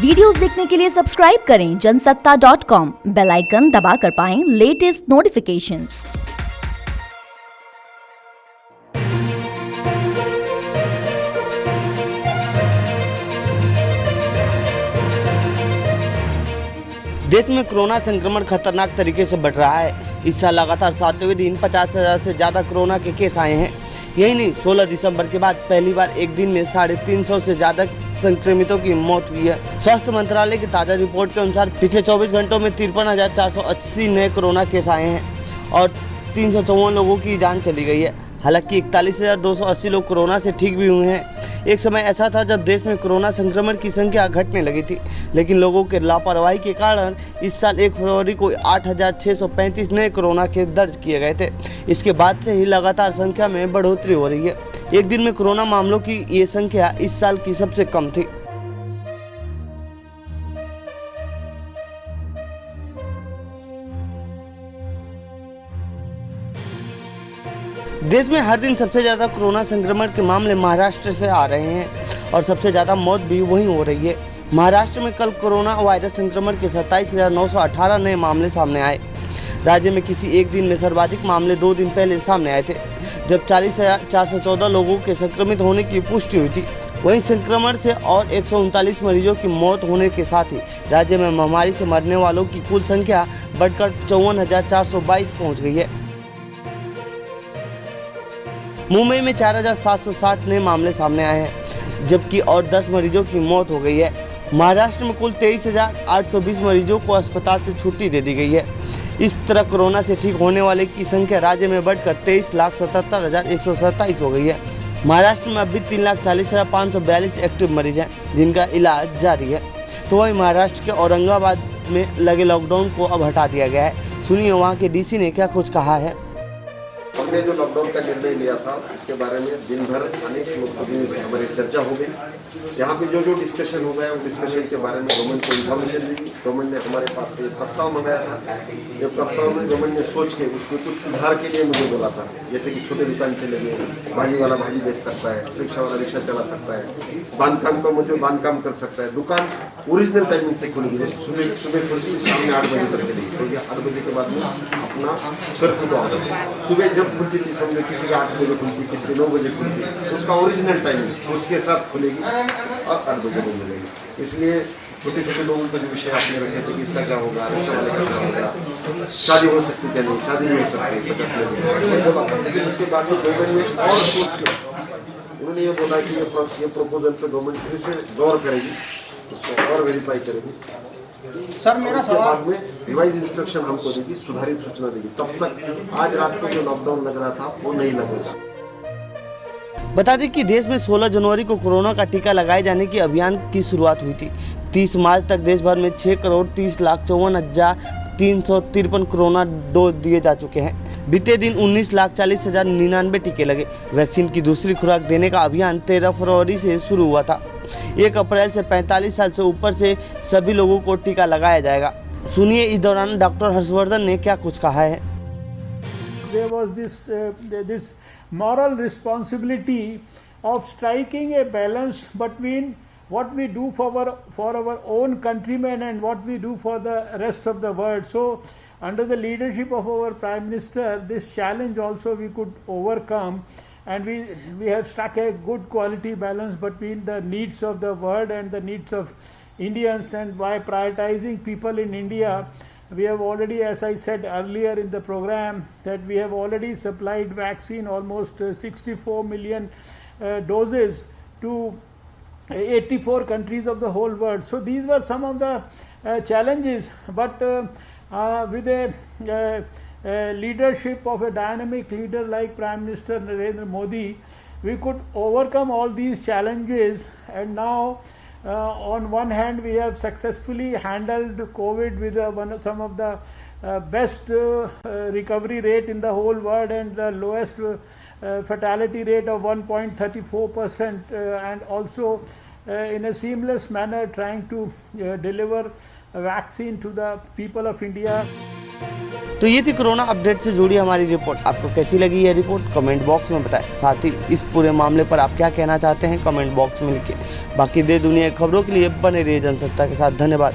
Videos देखने के लिए सब्सक्राइब करें जनसत्ता.com, बेल आइकन दबाकर पाएं लेटेस्ट नोटिफिकेशंस। देश में कोरोना संक्रमण खतरनाक तरीके से बढ़ रहा है। इस साल लगातार 7वें दिन 50,000 से ज़्यादा कोरोना के केस आए हैं। यही नहीं, 16 दिसंबर के बाद पहली बार एक दिन में 350 से ज़्यादा संक्रमितों की मौत हुई है। स्वास्थ्य मंत्रालय की ताज़ा रिपोर्ट के अनुसार पिछले 24 घंटों में 53,480 नए कोरोना केस आए हैं और 354 लोगों की जान चली गई है। हालांकि 41,280 लोग कोरोना से ठीक भी हुए हैं। एक समय ऐसा था जब देश में कोरोना संक्रमण की संख्या घटने लगी थी, लेकिन लोगों के लापरवाही के कारण इस साल 1 फरवरी को 8,635 नए कोरोना केस दर्ज किए गए थे। इसके बाद से ही लगातार संख्या में बढ़ोतरी हो रही है। एक दिन में कोरोना मामलों की ये संख्या इस साल की सबसे कम थी। देश में हर दिन सबसे ज़्यादा कोरोना संक्रमण के मामले महाराष्ट्र से आ रहे हैं और सबसे ज़्यादा मौत भी वहीं हो रही है। महाराष्ट्र में कल कोरोना वायरस संक्रमण के 27,918 नए मामले सामने आए। राज्य में किसी एक दिन में सर्वाधिक मामले 2 दिन पहले सामने आए थे, जब 40,414 लोगों के संक्रमित होने की पुष्टि हुई थी। वहीं संक्रमण से और 139 मरीजों की मौत होने के साथ ही राज्य में महामारी से मरने वालों की कुल संख्या बढ़कर 54,422 पहुँच गई है। मुंबई में 4,760 नए मामले सामने आए हैं, जबकि और 10 मरीजों की मौत हो गई है। महाराष्ट्र में कुल 23,820 मरीजों को अस्पताल से छुट्टी दे दी गई है। इस तरह कोरोना से ठीक होने वाले की संख्या राज्य में बढ़कर 23,77,127 हो गई है। महाराष्ट्र में अभी 3,40,542 एक्टिव मरीज हैं, जिनका इलाज जारी है। तो वहीं महाराष्ट्र के औरंगाबाद में लगे लॉकडाउन को अब हटा दिया गया है। सुनिए वहाँ के डीसी ने क्या कुछ कहा है। हमने जो लॉकडाउन का निर्णय लिया था उसके बारे में दिन भर अनेक लोगों से हमारी चर्चा हो गई। यहाँ पे जो डिस्कशन हो गया, उस डिस्कशन के बारे में गवर्नमेंट को इन्फॉर्मेशन दी। गवर्नमेंट ने हमारे पास से प्रस्ताव मंगाया था। ये प्रस्ताव में गवर्नमेंट ने सोच के उसमें कुछ सुधार के लिए मुझे बोला था, जैसे कि छोटे दुकान चलेंगे, भाजी वाला भाजी बेच सकता है, रिक्शा वाला रिक्शा चला सकता है, बांधकाम का मुझे बांधकाम कर सकता है। दुकान ओरिजिनल टाइमिंग से खुलेगी, सुबह खुलती शाम में 8 बजे तक चलेगी। तो ये 8 बजे के बाद में अपना कर्फ्यू का ऑर्डर, सुबह जब खुलती थी, समझो किसी के 8 बजे खुलती, किसी के 9 बजे खुलती, उसका ओरिजिनल टाइमिंग उसके साथ खुलेगी और 8 बजे को मिलेगी। इसलिए छोटे छोटे लोगों का जो विषय आपने रखे थे कि इसका क्या होगा, रिक्शा वाले का क्या होगा, शादी हो सकती क्या नहीं, शादी नहीं हो सकती 50 लोग बोला। लेकिन उसके बाद में गवर्नमेंट ने और सोच के उन्होंने ये बोला कि ये प्रपोजल पे गवर्नमेंट फिर से गौर करेगी, उसको और वेरीफाई करेगी। सर मेरा सवाल बाद में रिवाइज इंस्ट्रक्शन हमको देगी, सुधारित सूचना देगी। तब तक आज रात को जो लॉकडाउन लग रहा था वो नहीं लगेगा। बता दें कि देश में 16 जनवरी को कोरोना का टीका लगाए जाने की अभियान की शुरुआत हुई थी। 30 मार्च तक देश भर में 6,30,54,353 कोरोना डोज दिए जा चुके हैं। बीते दिन 19,40,099 टीके लगे। वैक्सीन की दूसरी खुराक देने का अभियान 13 फरवरी से शुरू हुआ था। 1 अप्रैल से 45 साल से ऊपर से सभी लोगों को टीका लगाया जाएगा। सुनिए इस दौरान डॉक्टर हर्षवर्धन ने क्या कुछ कहा है। there was this moral responsibility of striking a balance between what we do for our own countrymen and what we do for the rest of the world. So under the leadership of our Prime Minister, this challenge also we could overcome, and we have struck a good quality balance between the needs of the world and the needs of Indians. And by prioritizing people in India, we have already, as I said earlier in the program, that we have already supplied vaccine almost 64 million doses to 84 countries of the whole world. So these were some of the challenges, but with a leadership of a dynamic leader like Prime Minister Narendra Modi, we could overcome all these challenges. And now on one hand we have successfully handled COVID with some of the best recovery rate in the whole world and the lowest fatality rate of 1.34%, and also in a seamless manner trying to deliver a vaccine to the people of India. तो ये थी corona update से जुड़ी हमारी report. आपको कैसी लगी ये रिपोर्ट कमेंट बॉक्स में बताएं। साथ ही इस पूरे मामले पर आप क्या कहना चाहते हैं कमेंट बॉक्स में लिखिए। बाकी देश दुनिया की खबरों के लिए बने रहिए जनसत्ता के साथ। धन्यवाद।